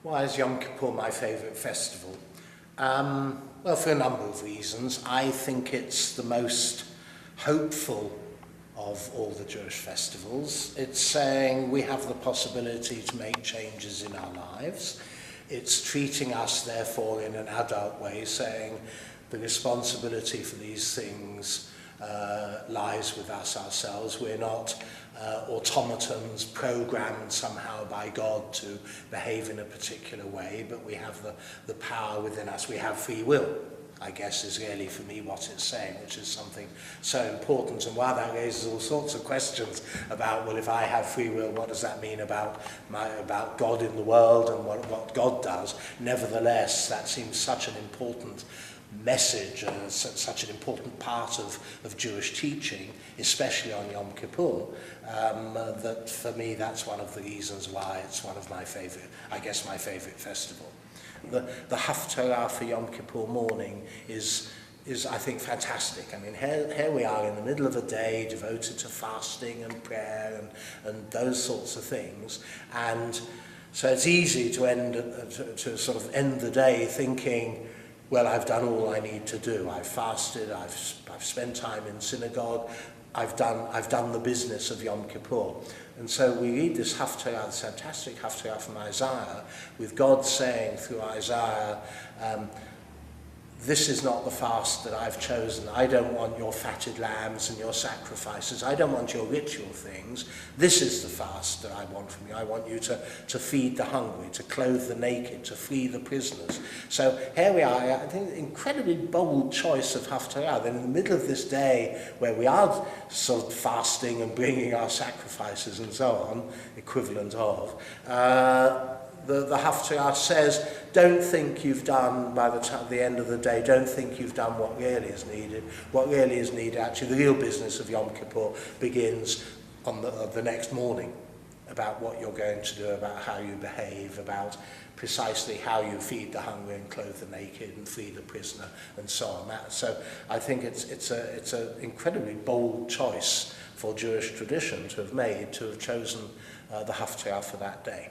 Why is Yom Kippur my favourite festival? Well, for a number of reasons. I think it's the most hopeful of all the Jewish festivals. It's saying we have the possibility to make changes in our lives. It's treating us, therefore, in an adult way, saying the responsibility for these things lies with us ourselves. We're not automatons programmed somehow by God to behave in a particular way, but we have the power within us. We have free will, I guess, is really for me what it's saying, which is something so important. And while that raises all sorts of questions about, well, if I have free will, what does that mean about God in the world and what God does? Nevertheless, that seems such an important message, such an important part of Jewish teaching, especially on Yom Kippur, that for me that's one of the reasons why it's one of my favourite, I guess my favourite festival. The Haftarah for Yom Kippur morning is I think fantastic. I mean, here we are in the middle of a day devoted to fasting and prayer and those sorts of things, and so it's easy to sort of end the day thinking, well, I've done all I need to do. I've fasted, I've spent time in synagogue, I've done the business of Yom Kippur. And so we read this Haftarah, this fantastic Haftarah from Isaiah, with God saying through Isaiah, this is not the fast that I've chosen. I don't want your fatted lambs and your sacrifices. I don't want your ritual things. This is the fast that I want from you. I want you to feed the hungry, to clothe the naked, to free the prisoners. So here we are, I think an incredibly bold choice of Haftarah. Then in the middle of this day where we are sort of fasting and bringing our sacrifices and so on, equivalent of, the Haftarah says, don't think you've done, by the end of the day, don't think you've done what really is needed. What really is needed, actually, the real business of Yom Kippur begins on the next morning, about what you're going to do, about how you behave, about precisely how you feed the hungry and clothe the naked and free the prisoner and so on. So I think it's an incredibly bold choice for Jewish tradition to have made, to have chosen the Haftarah for that day.